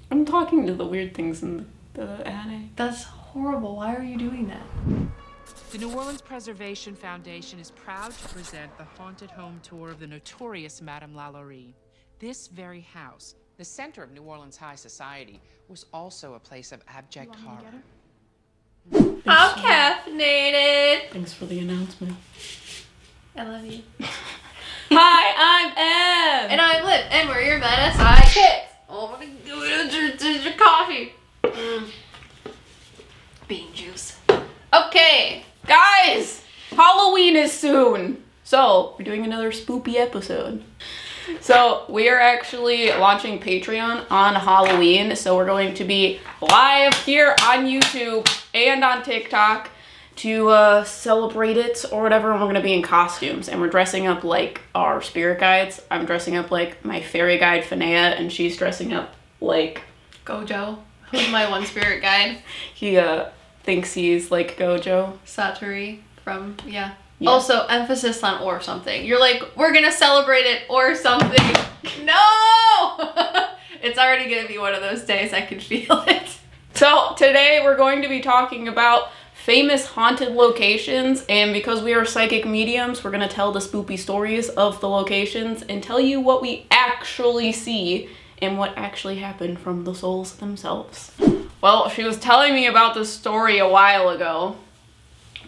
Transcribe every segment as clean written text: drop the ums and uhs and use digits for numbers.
I'm talking to the weird things in the attic. That's horrible. Why are you doing that? The New Orleans Preservation Foundation is proud to present the haunted home tour of the notorious Madame LaLaurie. This very house, the center of New Orleans high society, was also a place of abject horror. I'm caffeinated. Thanks for the announcement. I love you. Hi, I'm Em. And I'm Liv, and we're your meta PsycKicks. Oh, I'm gonna do your coffee. Bean juice. Okay. Guys, Halloween is soon. So, we're doing another spoopy episode. So, we are actually launching Patreon on Halloween. So, we're going to be live here on YouTube and on TikTok to celebrate it or whatever. And we're going to be in costumes. And we're dressing up like our spirit guides. I'm dressing up like my fairy guide, Finea, and she's dressing up like Gojo, who's my one spirit guide. He thinks he's like Gojo. Satori from, yeah. Also, emphasis on or something. You're like, we're gonna celebrate it or something. No! It's already gonna be one of those days, I can feel it. So today we're going to be talking about famous haunted locations, and because we are psychic mediums, we're gonna tell the spoopy stories of the locations and tell you what we actually see and what actually happened from the souls themselves. Well, she was telling me about this story a while ago,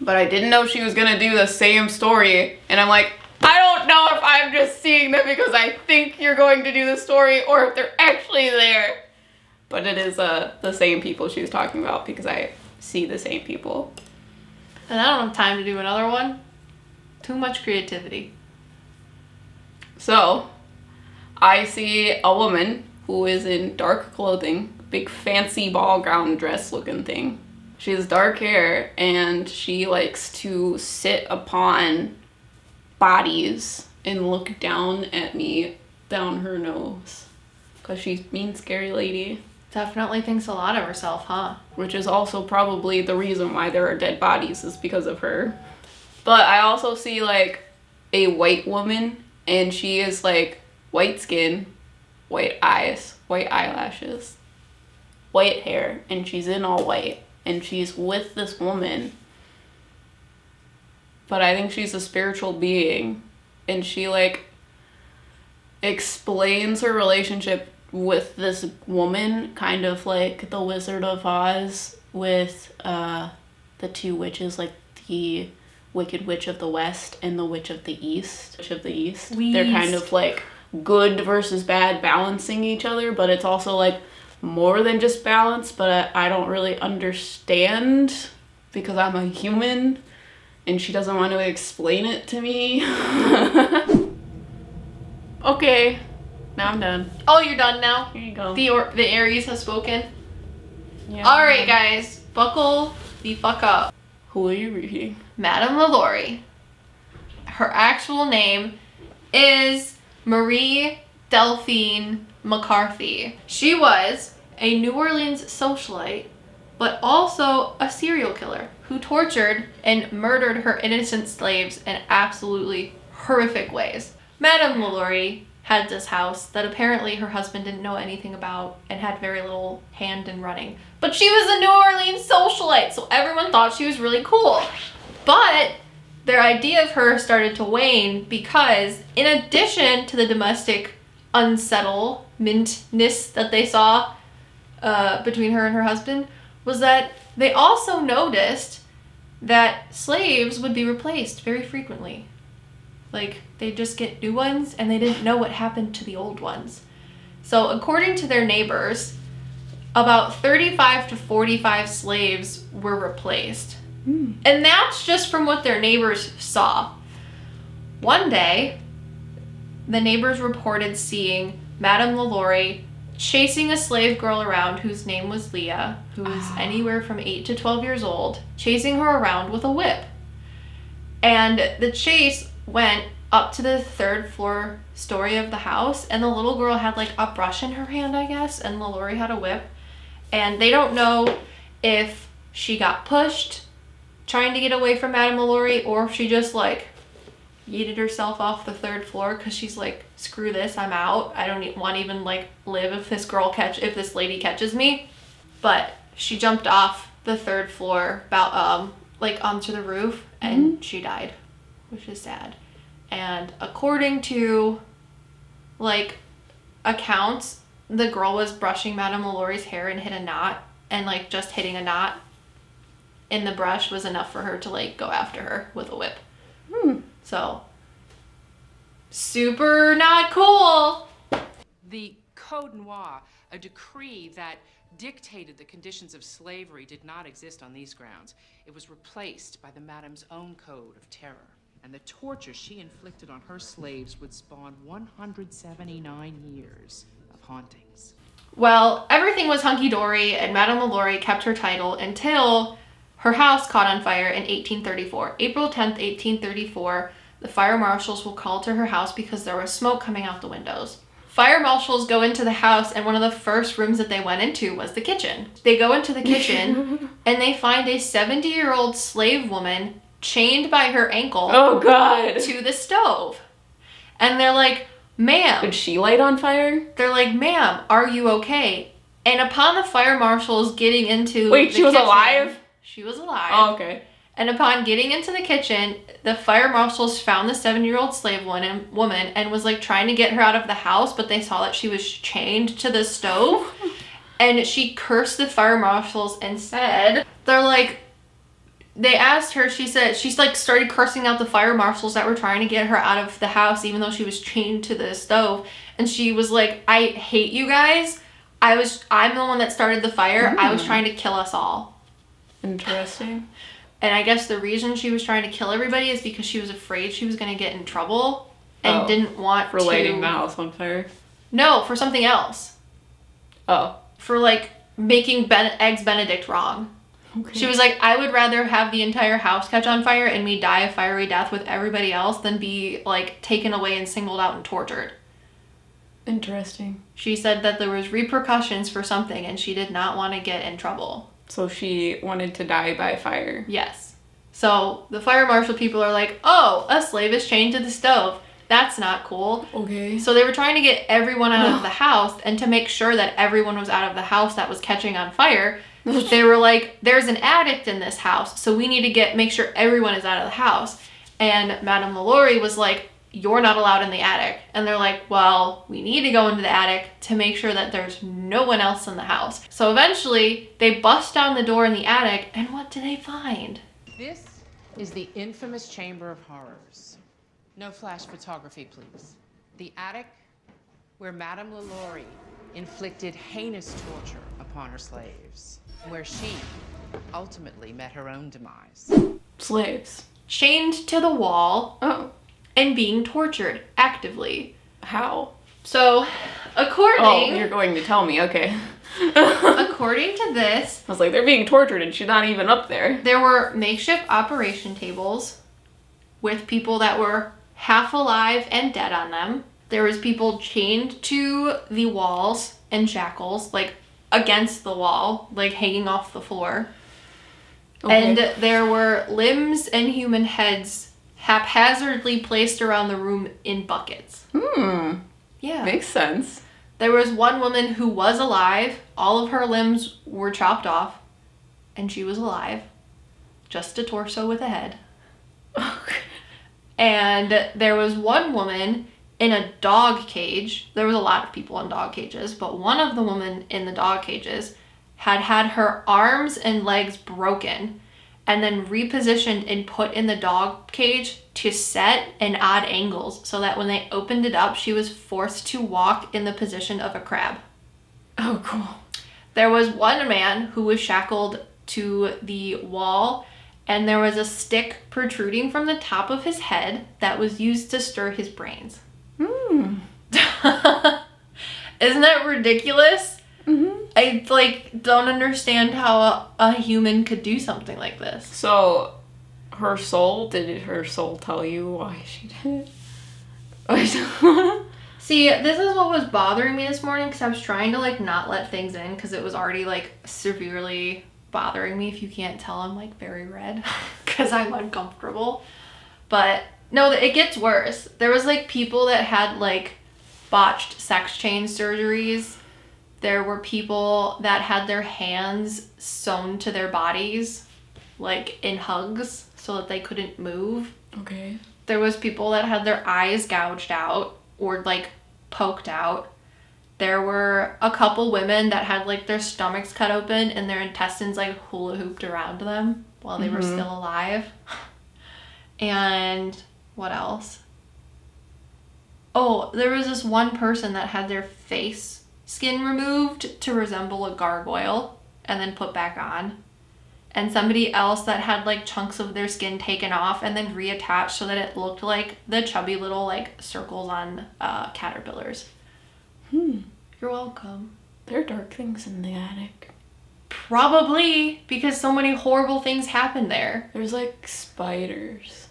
but I didn't know she was gonna do the same story, and I'm like, I don't know if I'm just seeing them because I think you're going to do the story or if they're actually there. But it is the same people she was talking about because I see the same people. And I don't have time to do another one. Too much creativity. So, I see a woman who is in dark clothing, big fancy ball gown dress looking thing. She has dark hair and she likes to sit upon bodies and look down at me down her nose. Because she's a mean, scary lady. Definitely thinks a lot of herself, huh? Which is also probably the reason why there are dead bodies, is because of her. But I also see like a white woman, and she is like white skin, white eyes, white eyelashes, white hair, and she's in all white, and she's with this woman. But I think she's a spiritual being, and she like explains her relationship with this woman, kind of like the Wizard of Oz with the two witches, like the Wicked Witch of the West and the Witch of the East. They're kind of like good versus bad, balancing each other, but it's also like more than just balance, but I don't really understand because I'm a human and she doesn't want to explain it to me. Okay. Now I'm done. Oh, you're done now? Here you go. The Aries has spoken. Yeah. Alright, guys. Buckle the fuck up. Who are you reading? Madame LaLaurie. Her actual name is Marie Delphine McCarthy. She was a New Orleans socialite, but also a serial killer who tortured and murdered her innocent slaves in absolutely horrific ways. Madame LaLaurie had this house that apparently her husband didn't know anything about and had very little hand in running. But she was a New Orleans socialite, so everyone thought she was really cool. But their idea of her started to wane because in addition to the domestic unsettledness that they saw between her and her husband, was that they also noticed that slaves would be replaced very frequently. Like, they just get new ones, and they didn't know what happened to the old ones. So, according to their neighbors, about 35 to 45 slaves were replaced. And that's just from what their neighbors saw. One day, the neighbors reported seeing Madame LaLaurie chasing a slave girl around whose name was Leah, who was anywhere from 8 to 12 years old, chasing her around with a whip. And the chase went up to the third floor story of the house, and the little girl had like a brush in her hand, I guess, and LaLaurie had a whip. And they don't know if she got pushed trying to get away from Madame LaLaurie or if she just like yeeted herself off the 3rd floor because she's like, screw this, I'm out. I don't want to even like live if this lady catches me. But she jumped off the 3rd floor about like onto the roof, and she died, which is sad. And according to like accounts, the girl was brushing Madame LaLaurie's hair and hit a knot, and like just hitting a knot in the brush was enough for her to like go after her with a whip. So super not cool. The Code Noir, a decree that dictated the conditions of slavery, did not exist on these grounds. It was replaced by the Madame's own code of terror. And the torture she inflicted on her slaves would spawn 179 years of hauntings. Well, everything was hunky-dory, and Madame LaLaurie kept her title until her house caught on fire in 1834. April 10th, 1834, the fire marshals were called to her house because there was smoke coming out the windows. Fire marshals go into the house, and one of the first rooms that they went into was the kitchen. They go into the kitchen, and they find a 70-year-old slave woman chained by her ankle to the stove. And they're like, ma'am. Did she light on fire? They're like, ma'am, are you okay? And upon the fire marshals getting into Wait, she was alive? She was alive. Oh, okay. And upon getting into the kitchen, the fire marshals found the 7-year-old slave woman and was like trying to get her out of the house, but they saw that she was chained to the stove. And she cursed the fire marshals and said, they asked her, she's like started cursing out the fire marshals that were trying to get her out of the house even though she was chained to the stove. And she was like, I hate you guys. I'm the one that started the fire. I was trying to kill us all. Interesting. And I guess the reason she was trying to kill everybody is because she was afraid she was going to get in trouble and didn't want for lighting the house on fire. No, for something else. Oh. For like making Eggs Benedict wrong. Okay. She was like, I would rather have the entire house catch on fire and me die a fiery death with everybody else than be like taken away and singled out and tortured. Interesting. She said that there was repercussions for something and she did not want to get in trouble. So she wanted to die by fire. Yes. So the fire marshal people are like, oh, a slave is chained to the stove. That's not cool. Okay. So they were trying to get everyone out of the house, and to make sure that everyone was out of the house that was catching on fire, they were like, there's an addict in this house, so we need to make sure everyone is out of the house. And Madame LaLaurie was like, you're not allowed in the attic. And they're like, well, we need to go into the attic to make sure that there's no one else in the house. So eventually, they bust down the door in the attic, and what do they find? This is the infamous Chamber of Horrors. No flash photography, please. The attic where Madame LaLaurie inflicted heinous torture upon her slaves, where she ultimately met her own demise. Slaves. Chained to the wall. Oh. And being tortured actively. How? So, according... Oh, you're going to tell me, okay. According to this... I was like, they're being tortured and she's not even up there. There were makeshift operation tables with people that were half alive and dead on them. There was people chained to the walls and shackles, like against the wall, like hanging off the floor. Okay. And there were limbs and human heads haphazardly placed around the room in buckets. Yeah. Makes sense. There was one woman who was alive. All of her limbs were chopped off. And she was alive. Just a torso with a head. Okay. And there was one woman in a dog cage. There was a lot of people in dog cages. But one of the women in the dog cages had her arms and legs broken and then repositioned and put in the dog cage to set in odd angles so that when they opened it up, she was forced to walk in the position of a crab. Oh, cool. There was one man who was shackled to the wall, and there was a stick protruding from the top of his head that was used to stir his brains. Isn't that ridiculous? Mm-hmm. I don't understand how a human could do something like this. So, did her soul tell you why she did it? See, this is what was bothering me this morning because I was trying to not let things in because it was already severely bothering me. If you can't tell, I'm very red because I'm uncomfortable. But No, it gets worse. There was, like, people that had, like, botched sex change surgeries. There were people that had their hands sewn to their bodies, like, in hugs, so that they couldn't move. Okay. There was people that had their eyes gouged out or, like, poked out. There were a couple women that had, like, their stomachs cut open and their intestines, like, hula hooped around them while they were still alive. And what else? Oh, there was this one person that had their face skin removed to resemble a gargoyle and then put back on. And somebody else that had, like, chunks of their skin taken off and then reattached so that it looked like the chubby little, like, circles on caterpillars. You're welcome. There are dark things in the attic. Probably, because so many horrible things happened there. There's, like, spiders.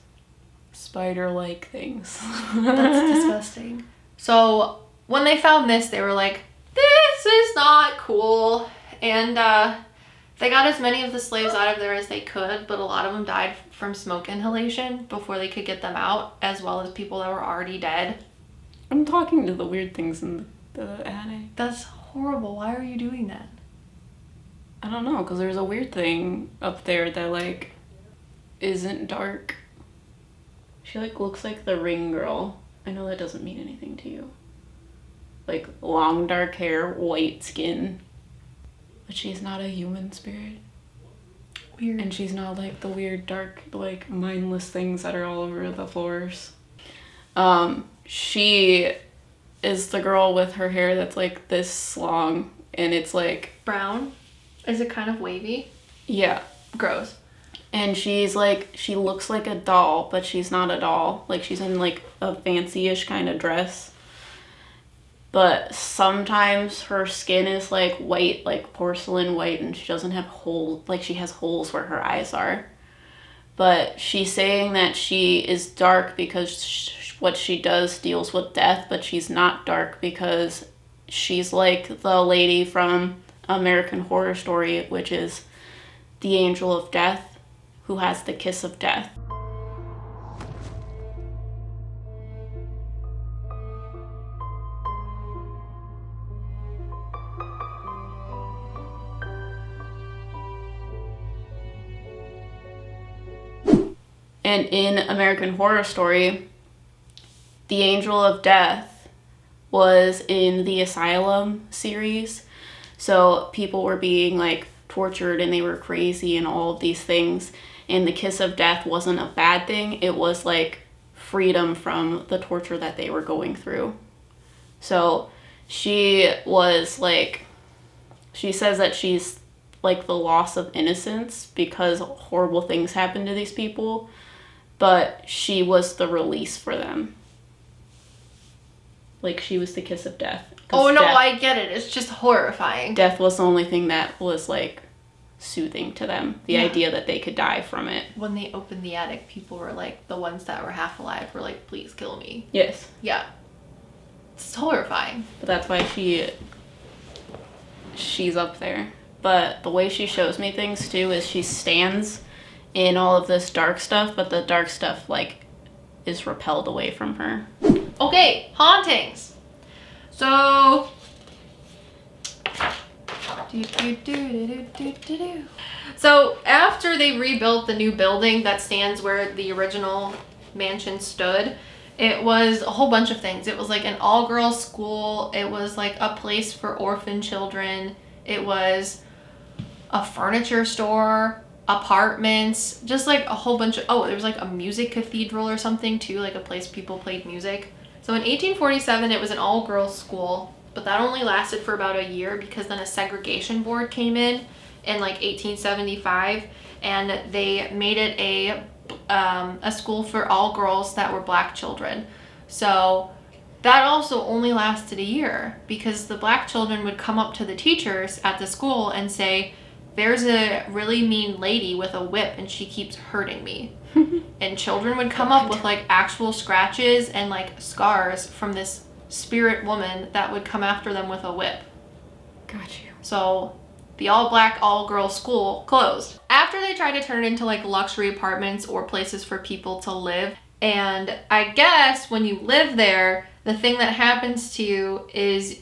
Spider-like things. That's disgusting. So, when they found this, they were like, this is not cool. And they got as many of the slaves out of there as they could, but a lot of them died from smoke inhalation before they could get them out, as well as people that were already dead. I'm talking to the weird things in the attic. That's horrible. Why are you doing that? I don't know, because there's a weird thing up there that, like, isn't dark. She, like, looks like the Ring girl. I know that doesn't mean anything to you. Like, long dark hair, white skin. But she's not a human spirit. Weird. And she's not, like, the weird, dark, like, mindless things that are all over the floors. She is the girl with her hair that's, like, this long. And it's, like... Brown? Is it kind of wavy? Yeah. Gross. And she's, like, she looks like a doll, but she's not a doll. Like, she's in, like, a fancy-ish kind of dress. But sometimes her skin is, like, white, like porcelain white, and she doesn't have holes. Like, she has holes where her eyes are. But she's saying that she is dark because what she does deals with death, but she's not dark because she's like the lady from American Horror Story, which is the angel of death, who has the kiss of death. And in American Horror Story, the angel of death was in the Asylum series. So people were being, like, tortured and they were crazy and all of these things. And the kiss of death wasn't a bad thing. It was, like, freedom from the torture that they were going through. So she was, like, she says that she's, like, the loss of innocence because horrible things happened to these people. But she was the release for them. Like, she was the kiss of death. Oh, no, I get it. It's just horrifying. Death was the only thing that was, like, soothing to them. The idea that they could die from it. When they opened the attic, people were like, the ones that were half alive were like, please kill me. Yes. Yeah. It's horrifying. But that's why she's up there. But the way she shows me things, too, is she stands in all of this dark stuff, but the dark stuff, like, is repelled away from her. Okay, hauntings. So, so after they rebuilt the new building that stands where the original mansion stood, it was a whole bunch of things. It was like an all-girls school. It was like a place for orphan children. It was a furniture store, apartments, just like a whole bunch of, oh, there was like a music cathedral or something too, like a place people played music. So in 1847, it was an all-girls school, but that only lasted for about a year because then a segregation board came in like 1875, and they made it a school for all girls that were black children. So that also only lasted a year because the black children would come up to the teachers at the school and say, there's a really mean lady with a whip and she keeps hurting me. And children would come up with like actual scratches and like scars from this spirit woman that would come after them with a whip. Got you. So the all-black, all-girl school closed. After they tried to turn it into like luxury apartments or places for people to live, And I guess when you live there, the thing that happens to you is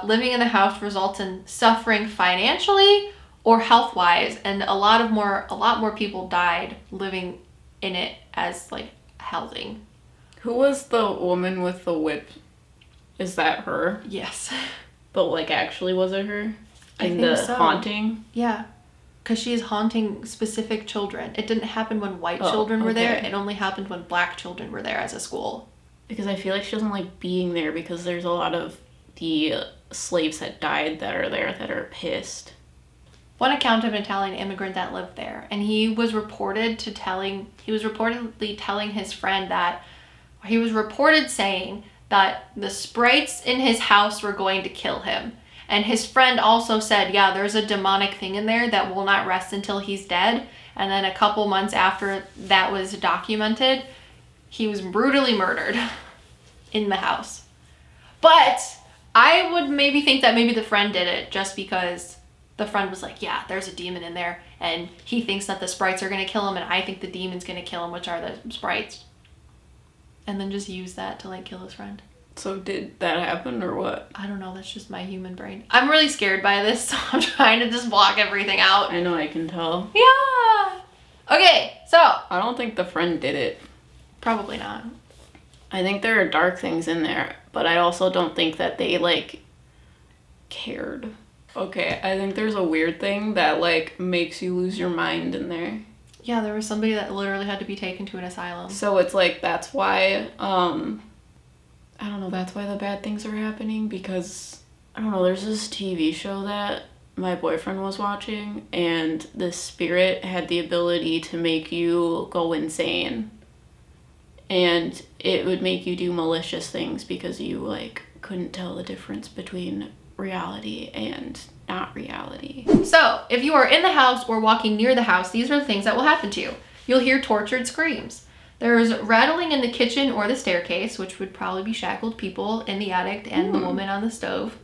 living in the house results in suffering financially or health-wise, and a lot more people died living in it as like housing. Who was the woman with the whip? Is that her? Yes. But like actually was it her? I think the so. haunting? Yeah. Because she's haunting specific children. It didn't happen when white children were there. It only happened when black children were there as a school. Because I feel like she doesn't like being there because there's a lot of the slaves that died that are there that are pissed. One account of an Italian immigrant that lived there, and he was reportedly telling his friend that he was reported saying that the sprites in his house were going to kill him. And his friend also said, yeah, there's a demonic thing in there that will not rest until he's dead. And then a couple months after that was documented, he was brutally murdered in the house. But I would maybe think that maybe the friend did it just because the friend was like, yeah, there's a demon in there. And he thinks that the sprites are going to kill him. And I think the demon's going to kill him, which are the sprites. And then just use that to like kill his friend. So did that happen or what? I don't know. That's just my human brain. I'm really scared by this, so I'm trying to just block everything out. I know, I can tell. Yeah. Okay, so. I don't think the friend did it. Probably not. I think there are dark things in there, but I also don't think that they like cared. Okay, I think there's a weird thing that like makes you lose your mind in there. Yeah, there was somebody that literally had to be taken to an asylum. So it's like that's why I don't know, that's why the bad things are happening, because I don't know, there's this TV show that my boyfriend was watching, and the spirit had the ability to make you go insane. And it would make you do malicious things because you like couldn't tell the difference between reality and not reality. So, if you are in the house or walking near the house, these are the things that will happen to you. You'll hear tortured screams. There's rattling in the kitchen or the staircase, which would probably be shackled people in the attic and the woman on the stove.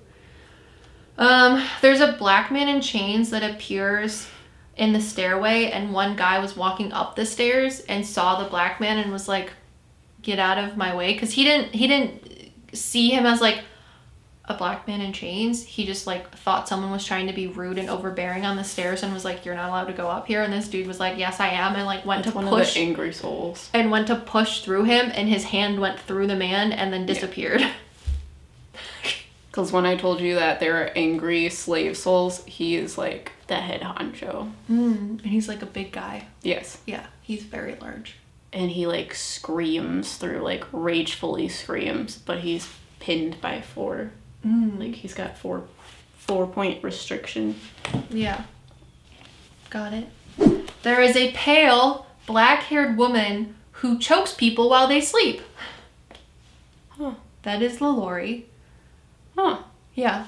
There's a black man in chains that appears in the stairway, and one guy was walking up the stairs and saw the black man and was like, get out of my way, because he didn't see him as like a black man in chains. He just like thought someone was trying to be rude and overbearing on the stairs and was like, you're not allowed to go up here. And this dude was like, yes I am, and like went to push. One of the angry souls. And went to push through him, and his hand went through the man and then disappeared. Because when I told you that there are angry slave souls, he is like the head honcho. And he's like a big guy. Yes. Yeah, he's very large. And he like screams through, like ragefully screams, but he's pinned by 4. Like he's got 4-point restriction. Yeah. Got it. There is a pale, black-haired woman who chokes people while they sleep. Huh. That is LaLaurie. Huh. Yeah.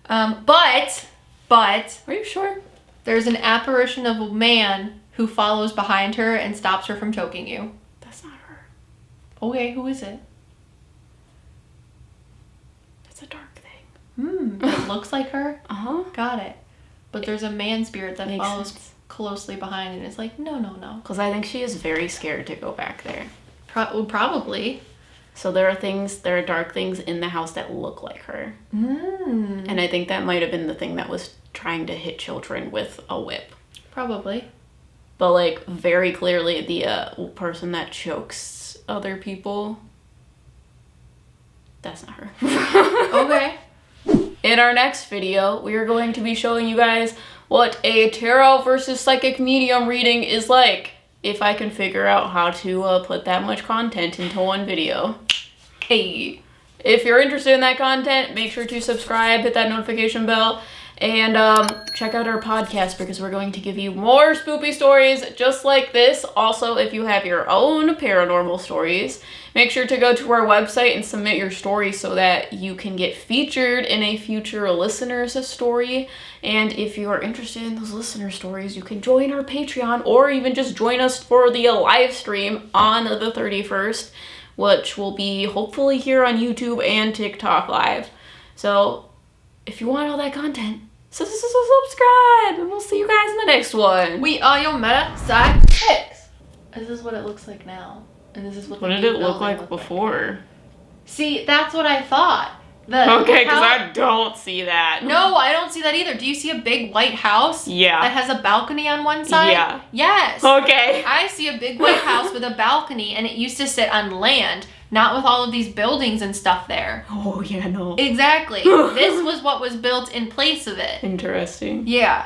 But Are you sure? there's an apparition of a man who follows behind her and stops her from choking you. That's not her. Okay, who is it? It's a dark thing. It looks like her? Uh-huh. Got it. But there's a man spirit that Makes follows sense. closely behind and is like, no. Because I think she is very scared to go back there. Probably. So there are dark things in the house that look like her. And I think that might have been the thing that was trying to hit children with a whip. Probably. But like very clearly the person that chokes other people, that's not her. Okay. In our next video, we are going to be showing you guys what a tarot versus psychic medium reading is like, if I can figure out how to put that much content into one video. Hey, if you're interested in that content, make sure to subscribe, hit that notification bell, and check out our podcast, because we're going to give you more spoopy stories just like this. Also, if you have your own paranormal stories, make sure to go to our website and submit your story so that you can get featured in a future listener's story. And if you are interested in those listener stories, you can join our Patreon, or even just join us for the live stream on the 31st, which will be hopefully here on YouTube and TikTok live. So if you want all that content, subscribe, and we'll see you guys in the next one. We are your meta PsycKicks. This is what it looks like now. and this is what What the did new it look building like before? See, that's what I thought. Okay, because I don't see that. No, I don't see that either. Do you see a big white house? Yeah. That has a balcony on one side? Yeah. Yes. Okay. I see a big white house with a balcony, and it used to sit on land, not with all of these buildings and stuff there. Oh, yeah, no. Exactly. This was what was built in place of it. Interesting. Yeah.